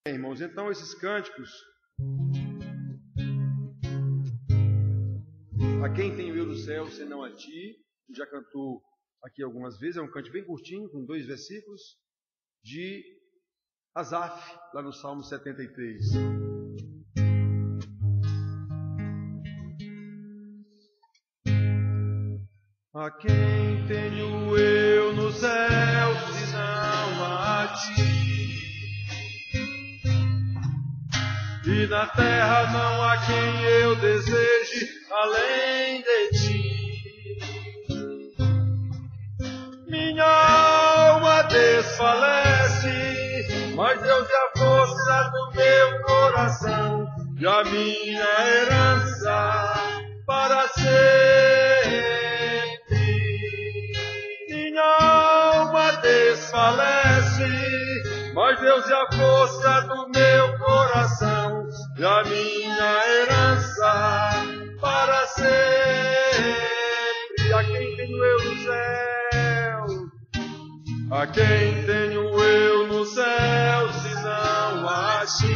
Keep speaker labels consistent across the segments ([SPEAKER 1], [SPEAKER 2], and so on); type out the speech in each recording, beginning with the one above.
[SPEAKER 1] Irmãos, então esses cânticos, a quem tenho eu no céu, senão a ti, já cantou aqui algumas vezes, é um cântico bem curtinho, com 2 versículos, de Asaf, lá no Salmo 73. A quem tenho eu no céu, senão a ti? E na terra não há quem eu deseje além de ti. Minha alma desfalece, mas Deus é a força do meu coração e a minha herança para sempre. Minha alma desfalece, mas Deus é a força do meu coração e a minha herança para sempre. A quem tenho eu no céu? A quem tenho eu no céu, senão a ti?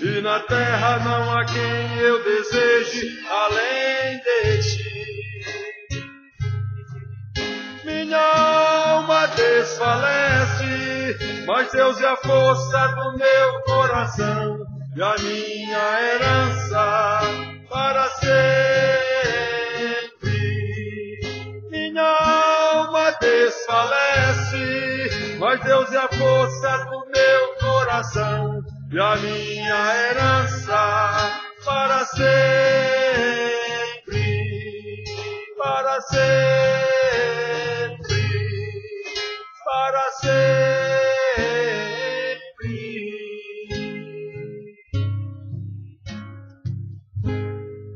[SPEAKER 1] E na terra não há quem eu deseje além de ti. Minha alma desfalece, mas Deus é a força do meu coração e a minha herança para sempre. Minha alma desfalece, mas Deus é a força do meu coração e a minha herança para sempre. Para sempre. Para sempre.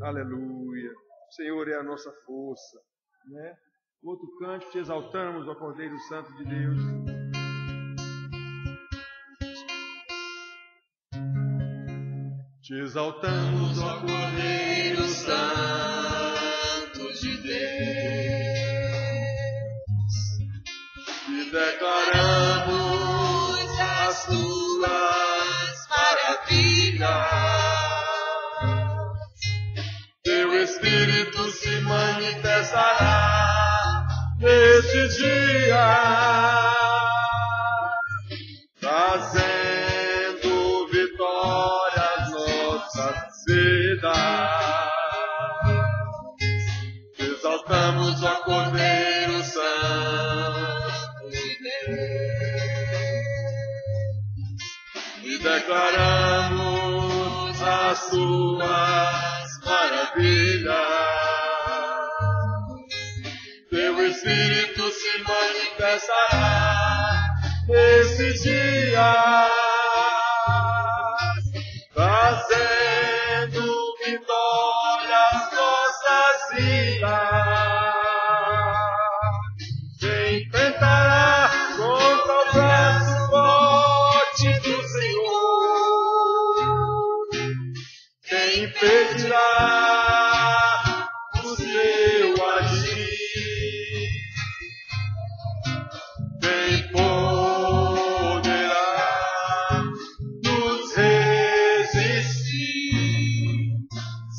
[SPEAKER 1] Aleluia. O Senhor é a nossa força, né? Outro cântico, te exaltamos, ó Cordeiro Santo de Deus. Te exaltamos, ó Cordeiro Santo de Deus, e declaramos as tuas maravilhas. Teu Espírito se manifestará neste dia, trazendo vitória às nossas vidas. Exaltamos, ó Cordeiro Santo de Deus, e declaramos as tuas maravilhas. Teu Espírito se manifestará nesse dia, trazendo vitória às nossas vidas. Quem tentará contra o braço forte do Senhor? Quem impedirá o seu agir? Quem poderá nos resistir?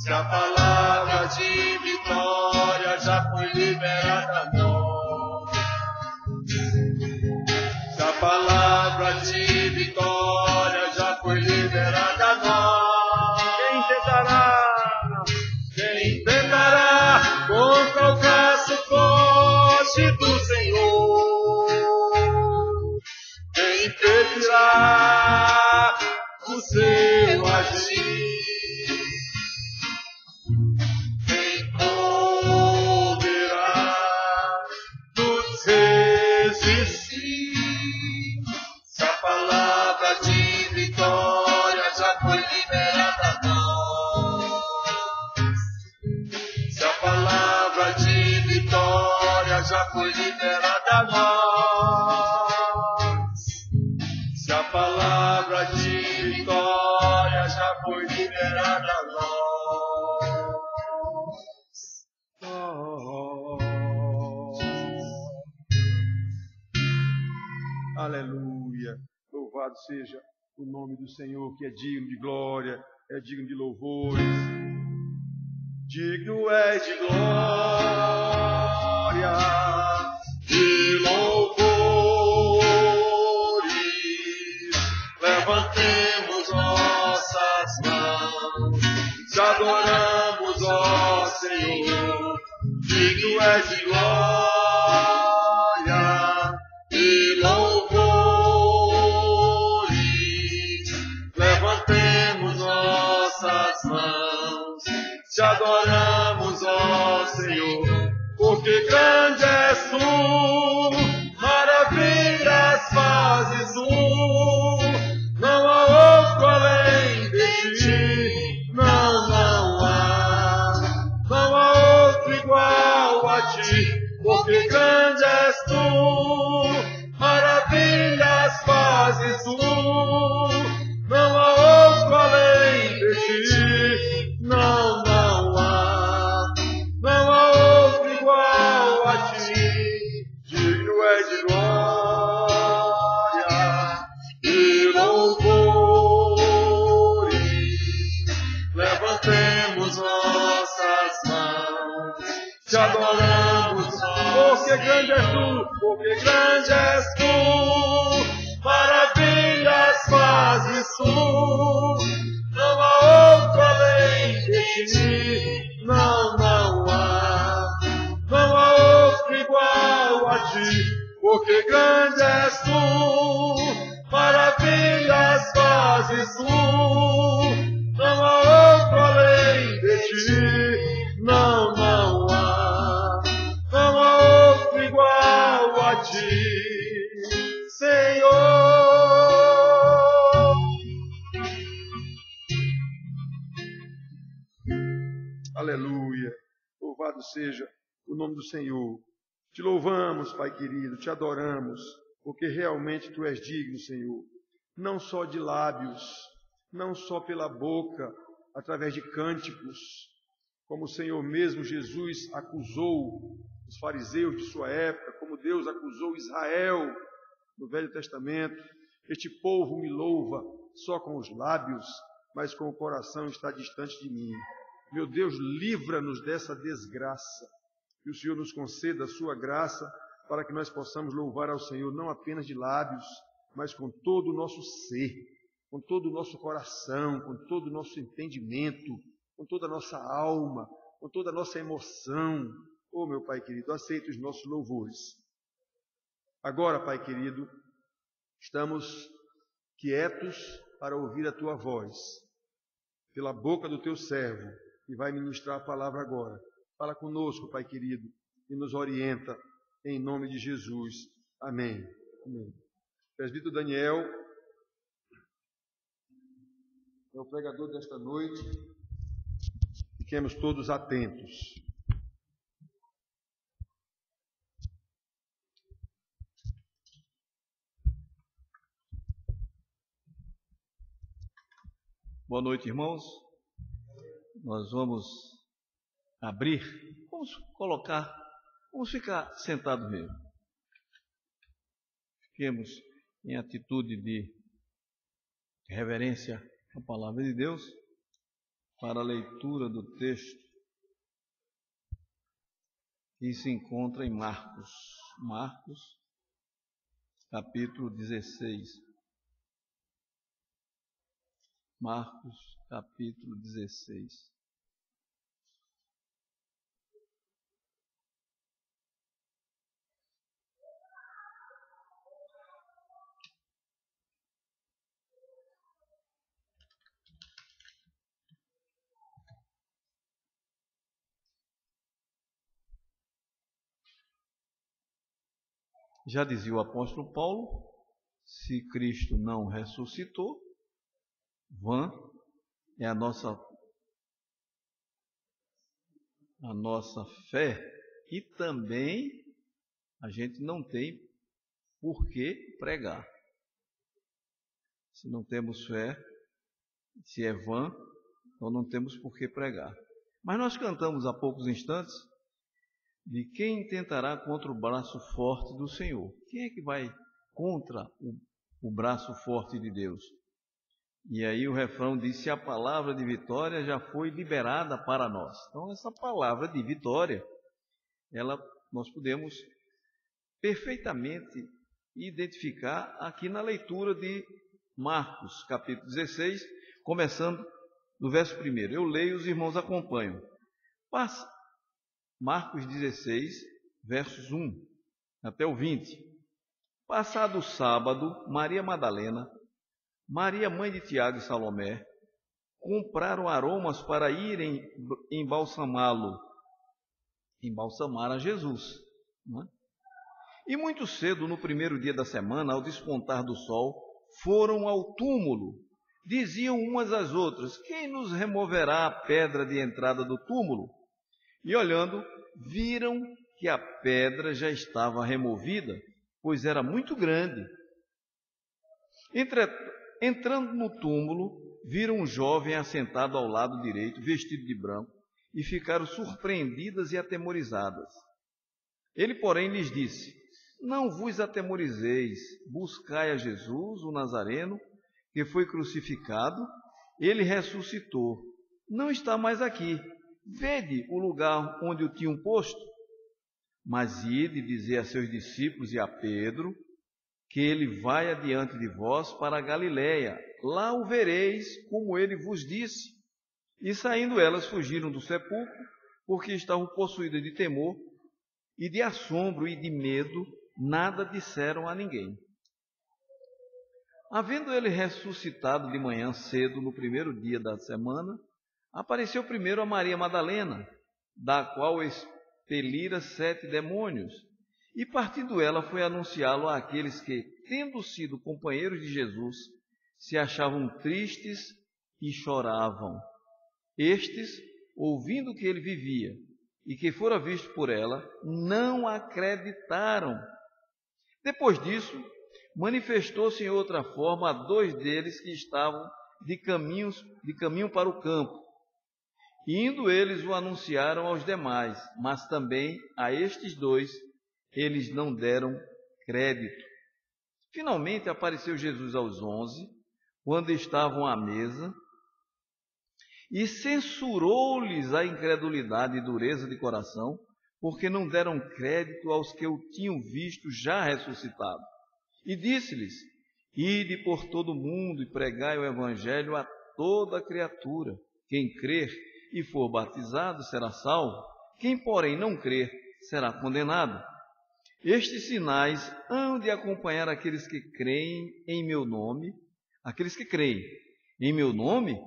[SPEAKER 1] Se a palavra de vitória já foi liberada a nós, se a palavra de vitória já foi liberada a nós, quem tentará contra o braço forte do Senhor? Quem impedirá o seu agir? Quem poderá nos resistir? Se a palavra de vitória já foi liberada a nós, se a palavra de vitória já foi liberada a nós, se a palavra de vitória já foi liberada a nós. Aleluia. Aleluia. Louvado seja o nome do Senhor, que é digno de glória, é digno de louvores. Digno é de glória e louvores. Levantemos nossas mãos, te adoramos, ó Senhor. Digno é de glória e louvores. Levantemos nossas mãos, te adoramos, ó Senhor, porque grande és tu, maravilhas fazes tu, não há outro além de ti, não há outro igual a ti, porque grande és tu, maravilhas fazes tu, não há outro além de ti, não há outro igual a ti. Digno é de glória e louvores. Levantemos nossas mãos, te adoramos, porque grande és tu, maravilhas fazes tu, não há outro além de ti, não há outro igual a ti, porque grande és tu, maravilhas fazes tu, não há outro além de ti, não há outro igual a ti, Senhor. Aleluia. Louvado seja o nome do Senhor. Te louvamos, Pai querido, te adoramos, porque realmente Tu és digno, Senhor. Não só de lábios, não só pela boca, através de cânticos, como o Senhor mesmo Jesus acusou os fariseus de sua época, como Deus acusou Israel no Velho Testamento. Este povo me louva só com os lábios, mas com o coração está distante de mim. Meu Deus, livra-nos dessa desgraça. Que o Senhor nos conceda a sua graça para que nós possamos louvar ao Senhor não apenas de lábios, mas com todo o nosso ser, com todo o nosso coração, com todo o nosso entendimento, com toda a nossa alma, com toda a nossa emoção. Oh, meu Pai querido, aceita os nossos louvores. Agora, Pai querido, estamos quietos para ouvir a Tua voz, pela boca do Teu servo, que vai ministrar a palavra agora. Fala conosco, Pai querido, e nos orienta, em nome de Jesus. Amém. Amém. Presbítero Daniel é o pregador desta noite. Fiquemos todos atentos.
[SPEAKER 2] Boa noite, irmãos. Nós vamos vamos ficar sentados mesmo. Fiquemos em atitude de reverência à palavra de Deus para a leitura do texto que se encontra em Marcos, capítulo 16. Marcos, capítulo 16. Já dizia o apóstolo Paulo, se Cristo não ressuscitou, vã é a nossa fé, e também a gente não tem por que pregar. Se não temos fé, se é vã, então não temos por que pregar. Mas nós cantamos há poucos instantes de quem tentará contra o braço forte do Senhor. Quem é que vai contra o braço forte de Deus. E aí o refrão diz: se a palavra de vitória já foi liberada para nós. Então essa palavra de vitória, nós podemos perfeitamente identificar aqui na leitura de Marcos, capítulo 16, começando do verso 1. Eu leio, os irmãos acompanham. Marcos 16, versos 1 até o 20. Passado o sábado, Maria Madalena, Maria mãe de Tiago e Salomé, compraram aromas para irem embalsamar a Jesus. Não é? E muito cedo, no primeiro dia da semana, ao despontar do sol, foram ao túmulo. Diziam umas às outras: quem nos removerá a pedra de entrada do túmulo? E olhando, viram que a pedra já estava removida, pois era muito grande. Entrando no túmulo, viram um jovem assentado ao lado direito, vestido de branco, e ficaram surpreendidas e atemorizadas. Ele, porém, lhes disse: não vos atemorizeis, buscai a Jesus, o Nazareno, que foi crucificado. Ele ressuscitou, não está mais aqui. Vede o lugar onde o tinham posto. Mas ide dizer a seus discípulos e a Pedro que ele vai adiante de vós para a Galiléia. Lá o vereis, como ele vos disse. E saindo elas, fugiram do sepulcro, porque estavam possuídas de temor e de assombro e de medo, nada disseram a ninguém. Havendo ele ressuscitado de manhã cedo, no primeiro dia da semana, apareceu primeiro a Maria Madalena, da qual expelira 7 demônios, e partindo ela foi anunciá-lo àqueles que, tendo sido companheiros de Jesus, se achavam tristes e choravam. Estes, ouvindo que ele vivia e que fora visto por ela, não acreditaram. Depois disso, manifestou-se em outra forma a 2 deles que estavam de caminho para o campo. E indo eles o anunciaram aos demais, mas também a estes 2 eles não deram crédito. Finalmente apareceu Jesus aos 11, quando estavam à mesa, e censurou-lhes a incredulidade e dureza de coração, porque não deram crédito aos que o tinham visto já ressuscitado. E disse-lhes: ide por todo o mundo e pregai o evangelho a toda criatura. Quem crer e for batizado será salvo, quem porém não crer será condenado. Estes sinais hão de acompanhar aqueles que creem em meu nome. Aqueles que creem em meu nome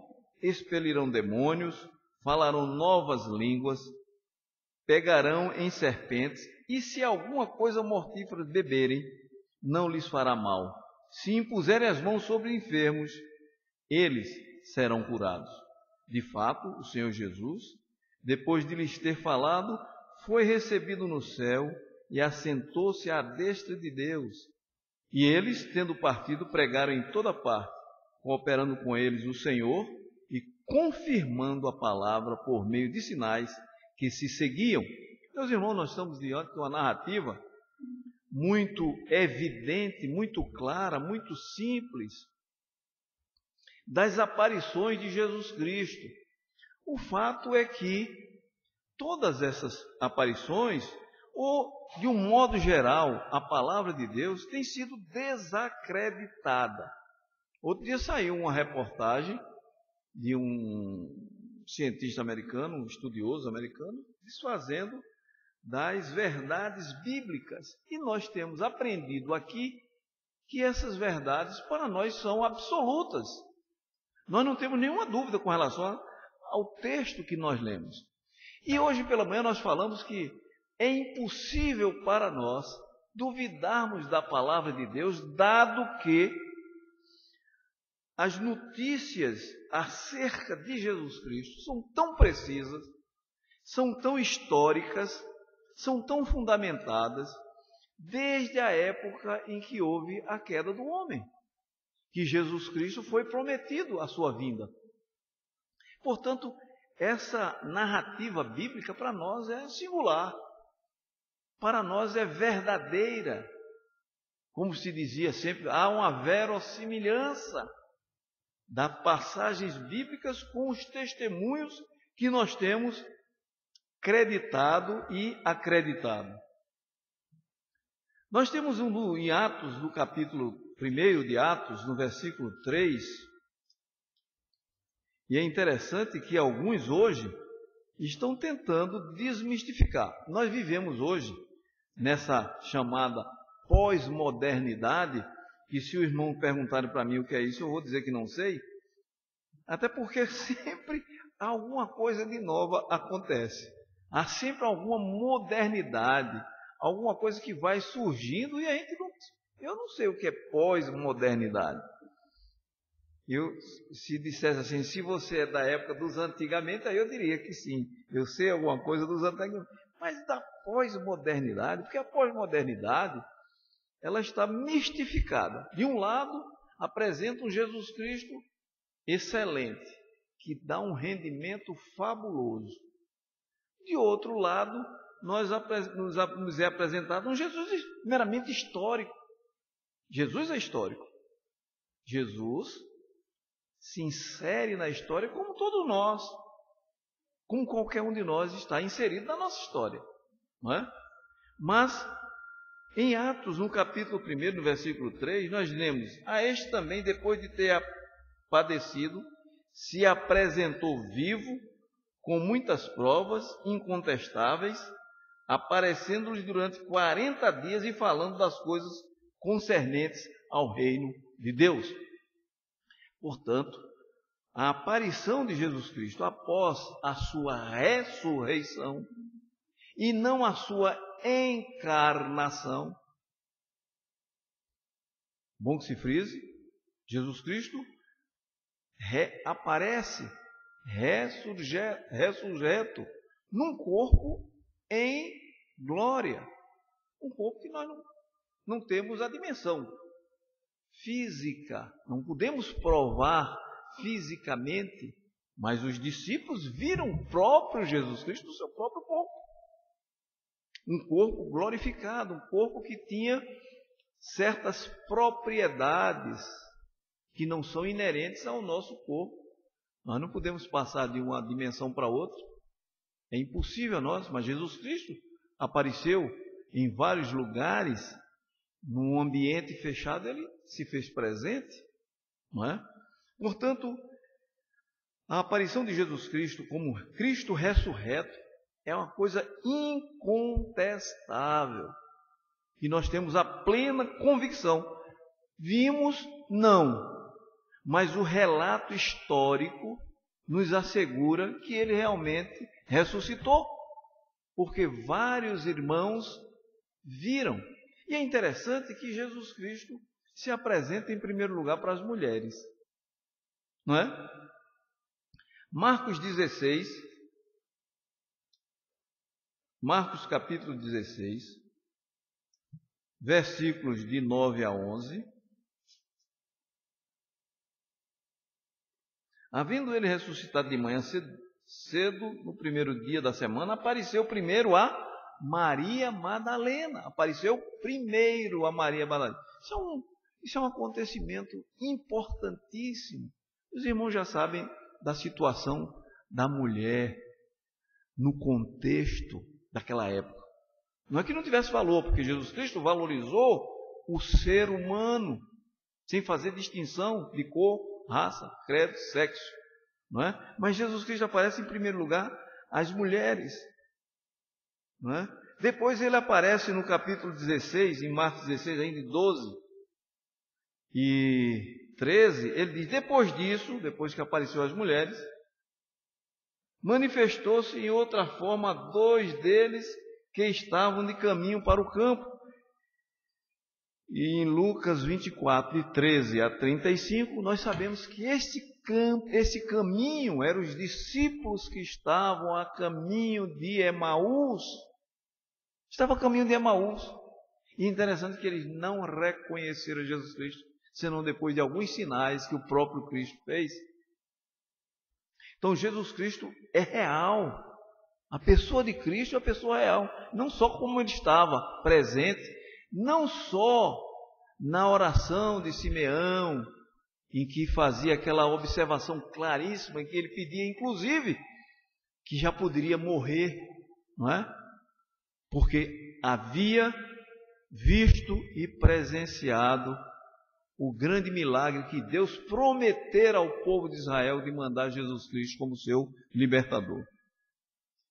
[SPEAKER 2] expelirão demônios, falarão novas línguas, pegarão em serpentes, e se alguma coisa mortífera beberem, não lhes fará mal. Se impuserem as mãos sobre enfermos, eles serão curados. De fato, o Senhor Jesus, depois de lhes ter falado, foi recebido no céu e assentou-se à destra de Deus. E eles, tendo partido, pregaram em toda parte, cooperando com eles o Senhor e confirmando a palavra por meio de sinais que se seguiam. Meus irmãos, nós estamos diante de uma narrativa muito evidente, muito clara, muito simples, das aparições de Jesus Cristo. O fato é que todas essas aparições, ou de um modo geral, a palavra de Deus tem sido desacreditada. Outro dia saiu uma reportagem de um cientista americano, um estudioso americano, desfazendo das verdades bíblicas. E nós temos aprendido aqui que essas verdades para nós são absolutas. Nós não temos nenhuma dúvida com relação ao texto que nós lemos. E hoje pela manhã nós falamos que é impossível para nós duvidarmos da palavra de Deus, dado que as notícias acerca de Jesus Cristo são tão precisas, são tão históricas, são tão fundamentadas, desde a época em que houve a queda do homem, que Jesus Cristo foi prometido a sua vinda. Portanto, essa narrativa bíblica para nós é singular, para nós é verdadeira, como se dizia sempre, há uma verossimilhança das passagens bíblicas com os testemunhos que nós temos creditado e acreditado. Nós temos em Atos, no capítulo 1 de Atos, no versículo 3, e é interessante que alguns hoje estão tentando desmistificar. Nós vivemos hoje nessa chamada pós-modernidade, que se o irmão perguntar para mim o que é isso, eu vou dizer que não sei, até porque sempre alguma coisa de nova acontece. Há sempre alguma modernidade, alguma coisa que vai surgindo e a gente não... Eu não sei o que é pós-modernidade. Se dissesse assim, se você é da época dos antigamente, aí eu diria que sim, eu sei alguma coisa dos antigamente. Mas da pós-modernidade, porque a pós-modernidade, ela está mistificada. De um lado, apresenta um Jesus Cristo excelente, que dá um rendimento fabuloso. De outro lado, nos é apresentado um Jesus meramente histórico. Jesus é histórico. Jesus se insere na história como todos nós, como qualquer um de nós está inserido na nossa história, não é? Mas em Atos, no capítulo 1, no versículo 3, nós lemos: a este também, depois de ter padecido, se apresentou vivo, com muitas provas incontestáveis, aparecendo-lhes durante 40 dias e falando das coisas concernentes ao reino de Deus. Portanto, a aparição de Jesus Cristo após a sua ressurreição e não a sua encarnação. Bom que se frise, Jesus Cristo aparece ressurreto num corpo em glória. Um corpo que nós não temos a dimensão física, não podemos provar fisicamente, mas os discípulos viram o próprio Jesus Cristo no seu próprio corpo. Um corpo glorificado, um corpo que tinha certas propriedades que não são inerentes ao nosso corpo. Nós não podemos passar de uma dimensão para outra. É impossível a nós, mas Jesus Cristo apareceu em vários lugares, num ambiente fechado, ele se fez presente, não é? Portanto, a aparição de Jesus Cristo como Cristo ressurreto é uma coisa incontestável, e nós temos a plena convicção. Vimos? Não, mas o relato histórico nos assegura que ele realmente ressuscitou, porque vários irmãos viram. E é interessante que Jesus Cristo se apresenta em primeiro lugar para as mulheres, não é? Marcos 16, Marcos capítulo 16, versículos de 9 a 11. Havendo ele ressuscitado de manhã cedo, no primeiro dia da semana, apareceu primeiro a Maria Madalena. Apareceu primeiro a Maria Madalena. Isso é um acontecimento importantíssimo. Os irmãos já sabem da situação da mulher no contexto daquela época. Não é que não tivesse valor, porque Jesus Cristo valorizou o ser humano, sem fazer distinção de cor, raça, credo, sexo, não é? Mas Jesus Cristo aparece em primeiro lugar às mulheres, não é? Depois ele aparece no capítulo 16, em Marcos 16, ainda 12 e 13, ele diz: depois disso, depois que apareceu às mulheres, manifestou-se em outra forma a 2 deles que estavam de caminho para o campo. E em Lucas 24, de 13 a 35, nós sabemos que esse caminho eram os discípulos que estavam a caminho de Emaús. Estavam a caminho de Emaús. E é interessante que eles não reconheceram Jesus Cristo, senão depois de alguns sinais que o próprio Cristo fez. Então Jesus Cristo é real. A pessoa de Cristo é a pessoa real. Não só como ele estava presente, não só na oração de Simeão, em que fazia aquela observação claríssima, em que ele pedia, inclusive, que já poderia morrer, não é? Porque havia visto e presenciado o grande milagre que Deus prometera ao povo de Israel de mandar Jesus Cristo como seu libertador.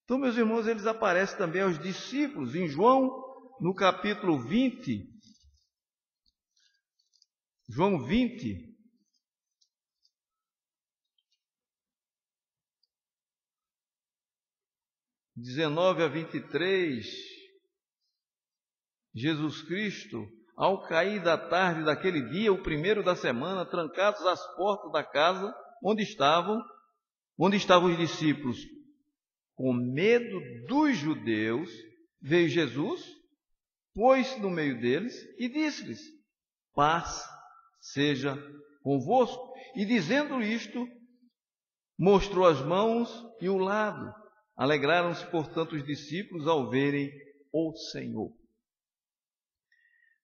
[SPEAKER 2] Então, meus irmãos, eles aparecem também aos discípulos em João, no capítulo 20. João 20. (19 a 23), Jesus Cristo, ao cair da tarde daquele dia, o primeiro da semana, trancados as portas da casa onde estavam os discípulos, com medo dos judeus, veio Jesus, pôs-se no meio deles e disse-lhes: paz seja convosco. E dizendo isto, mostrou as mãos e o lado. Alegraram-se, portanto, os discípulos ao verem o Senhor.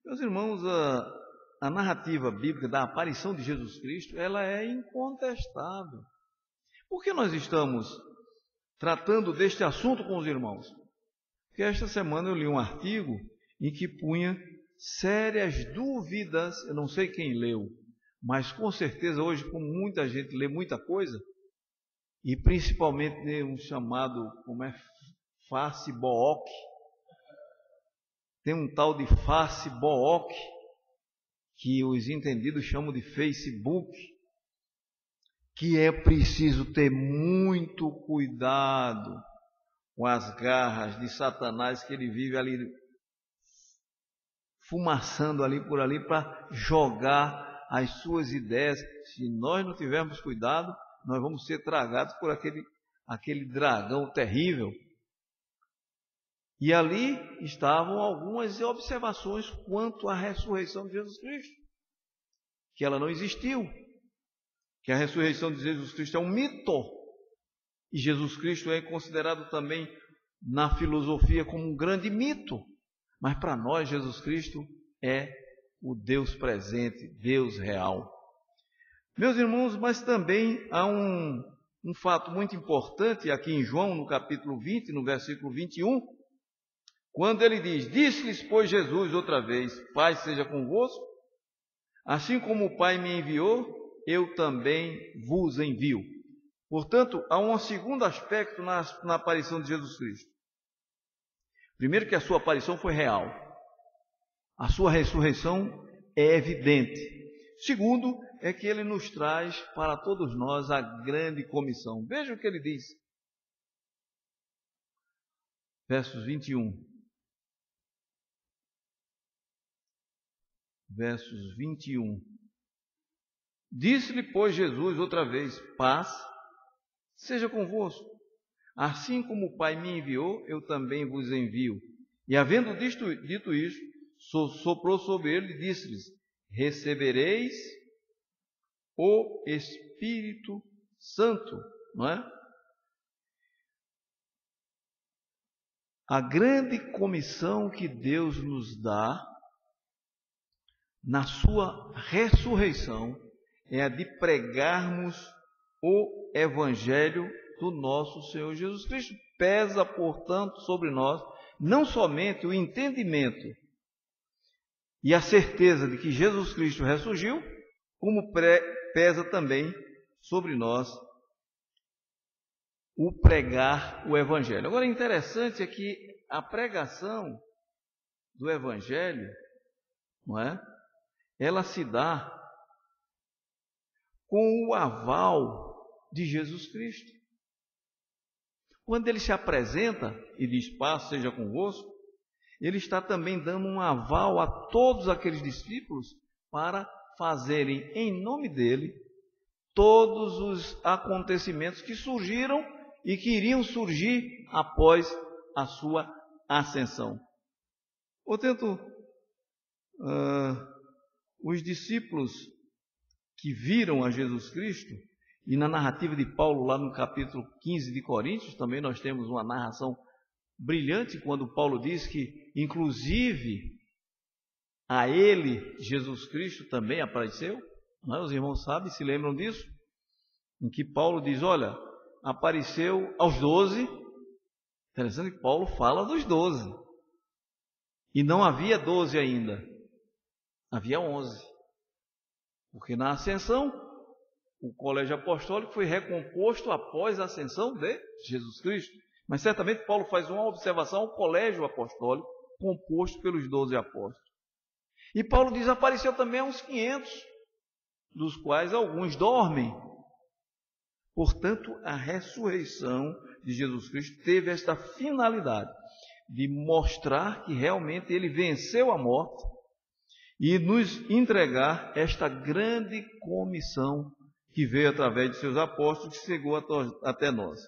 [SPEAKER 2] Meus irmãos, a narrativa bíblica da aparição de Jesus Cristo, ela é incontestável. Por que nós estamos tratando deste assunto com os irmãos? Porque esta semana eu li um artigo em que punha sérias dúvidas, eu não sei quem leu, mas com certeza hoje, como muita gente lê muita coisa, e principalmente um chamado, Facebook, tem um tal de Facebook, que os entendidos chamam de Facebook, que é preciso ter muito cuidado com as garras de Satanás, que ele vive ali, fumaçando ali por ali, para jogar as suas ideias. Se nós não tivermos cuidado, nós vamos ser tragados por aquele dragão terrível. E ali estavam algumas observações quanto à ressurreição de Jesus Cristo, que ela não existiu, que a ressurreição de Jesus Cristo é um mito, e Jesus Cristo é considerado também na filosofia como um grande mito, mas para nós Jesus Cristo é o Deus presente, Deus real. Meus irmãos, mas também há um fato muito importante aqui em João, no capítulo 20, no versículo 21, quando ele diz: disse-lhes, pois, Jesus outra vez: Pai seja convosco, assim como o Pai me enviou, eu também vos envio. Portanto, há um segundo aspecto na aparição de Jesus Cristo. Primeiro, que a sua aparição foi real. A sua ressurreição é evidente. Segundo, é que ele nos traz para todos nós a grande comissão. Veja o que ele diz. Versos 21. Versos 21. Disse-lhe, pois, Jesus outra vez: paz seja convosco. Assim como o Pai me enviou, eu também vos envio. E havendo dito isto, soprou sobre ele e disse-lhes: recebereis o Espírito Santo, não é? A grande comissão que Deus nos dá na sua ressurreição é a de pregarmos o Evangelho do nosso Senhor Jesus Cristo. Pesa, portanto, sobre nós não somente o entendimento e a certeza de que Jesus Cristo ressurgiu, como pesa também sobre nós o pregar o Evangelho. Agora, interessante é que a pregação do Evangelho, não é? Ela se dá com o aval de Jesus Cristo. Quando ele se apresenta e diz: paz seja convosco, ele está também dando um aval a todos aqueles discípulos para fazerem em nome dele todos os acontecimentos que surgiram e que iriam surgir após a sua ascensão. Portanto, os discípulos que viram a Jesus Cristo, e na narrativa de Paulo, lá no capítulo 15 de Coríntios, também nós temos uma narração brilhante, quando Paulo diz que, inclusive, a ele, Jesus Cristo, também apareceu. Não é? Os irmãos sabem, se lembram disso? Em que Paulo diz, olha, apareceu aos 12. Interessante que Paulo fala dos 12. E não havia 12 ainda. Havia 11. Porque na ascensão, o colégio apostólico foi recomposto após a ascensão de Jesus Cristo. Mas certamente Paulo faz uma observação ao colégio apostólico composto pelos 12 apóstolos. E Paulo diz, apareceu também a uns 500, dos quais alguns dormem. Portanto, a ressurreição de Jesus Cristo teve esta finalidade de mostrar que realmente ele venceu a morte e nos entregar esta grande comissão que veio através de seus apóstolos, que chegou até nós.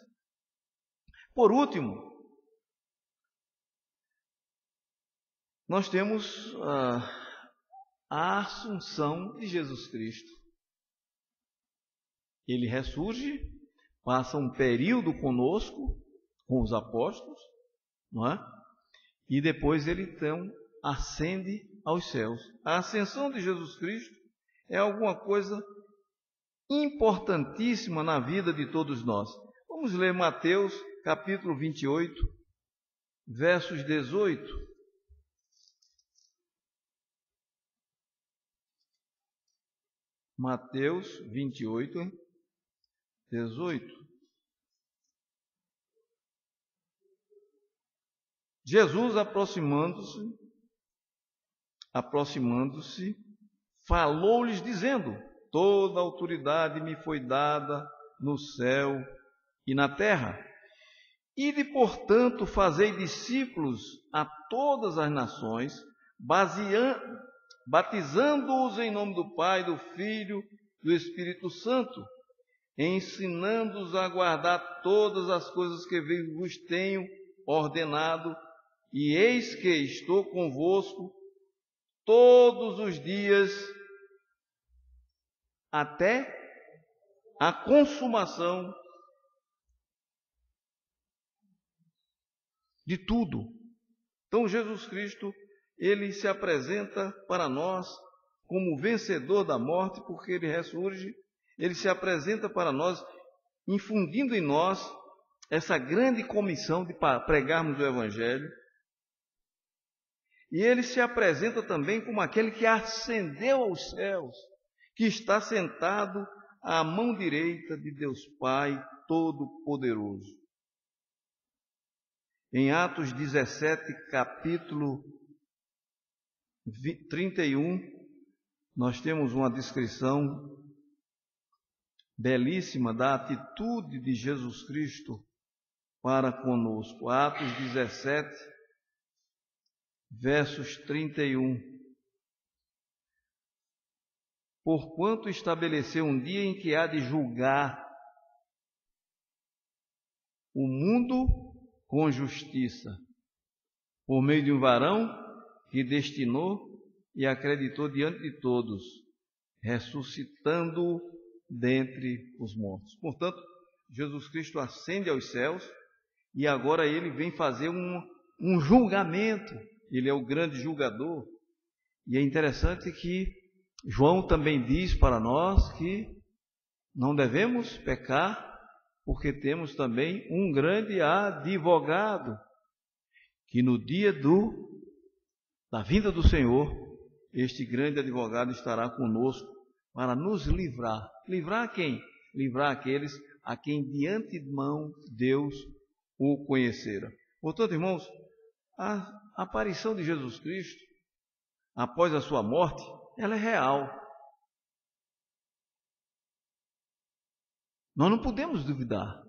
[SPEAKER 2] Por último, nós temos a assunção de Jesus Cristo. Ele ressurge, passa um período conosco, com os apóstolos, não é? E depois ele então ascende aos céus. A ascensão de Jesus Cristo é alguma coisa importantíssima na vida de todos nós. Vamos ler Mateus capítulo 28, versos 18. Mateus 28, 18. Jesus aproximando-se, falou-lhes dizendo, toda a autoridade me foi dada no céu e na terra. Ide, portanto, fazei discípulos a todas as nações, batizando-os em nome do Pai, do Filho, do Espírito Santo, ensinando-os a guardar todas as coisas que vos tenho ordenado, e eis que estou convosco todos os dias até a consumação de tudo. Então Jesus Cristo, ele se apresenta para nós como vencedor da morte, porque ele ressurge. Ele se apresenta para nós, infundindo em nós essa grande comissão de pregarmos o Evangelho. E ele se apresenta também como aquele que ascendeu aos céus, que está sentado à mão direita de Deus Pai Todo-Poderoso. Em Atos 17, capítulo 31, nós temos uma descrição belíssima da atitude de Jesus Cristo para conosco. Atos 17, versos 31. Porquanto estabeleceu um dia em que há de julgar o mundo com justiça, por meio de um varão que destinou e acreditou diante de todos, ressuscitando dentre os mortos. Portanto, Jesus Cristo ascende aos céus e agora ele vem fazer um julgamento. Ele é o grande julgador. E é interessante que João também diz para nós que não devemos pecar, porque temos também um grande advogado, que no dia da vinda do Senhor, este grande advogado estará conosco para nos livrar. Livrar quem? Livrar aqueles a quem de antemão Deus o conhecera. Portanto, irmãos, a aparição de Jesus Cristo, após a sua morte, ela é real. Nós não podemos duvidar,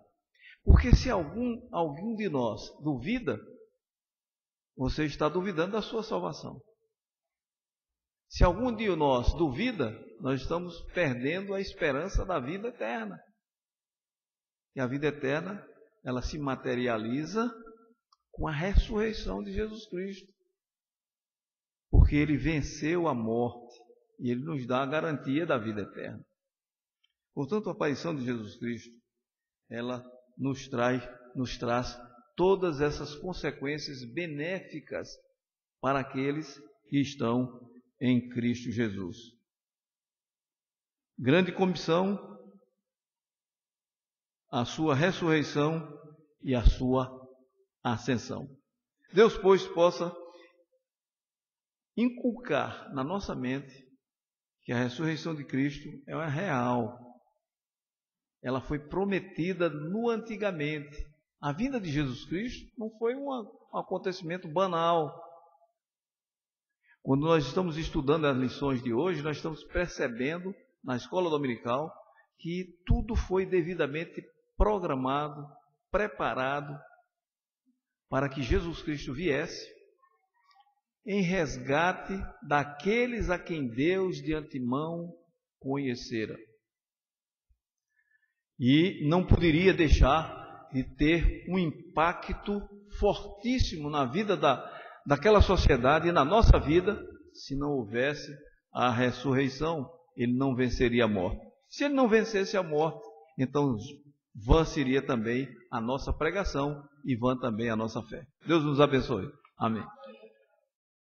[SPEAKER 2] porque se algum de nós duvida, você está duvidando da sua salvação. Se algum de nós duvida, nós estamos perdendo a esperança da vida eterna. E a vida eterna, ela se materializa com a ressurreição de Jesus Cristo. Porque ele venceu a morte e ele nos dá a garantia da vida eterna. Portanto, a aparição de Jesus Cristo, ela nos traz todas essas consequências benéficas para aqueles que estão em Cristo Jesus. Grande comissão, a sua ressurreição e a sua ascensão. Deus, pois, possa inculcar na nossa mente que a ressurreição de Cristo é real. Ela foi prometida no antigamente. A vinda de Jesus Cristo não foi um acontecimento banal. Quando nós estamos estudando as lições de hoje, nós estamos percebendo na escola dominical que tudo foi devidamente programado, preparado para que Jesus Cristo viesse em resgate daqueles a quem Deus de antemão conhecera. E não poderia deixar de ter um impacto fortíssimo na vida daquela sociedade e na nossa vida, se não houvesse a ressurreição, ele não venceria a morte. Se ele não vencesse a morte, então vã seria também a nossa pregação e vã também a nossa fé. Deus nos abençoe. Amém.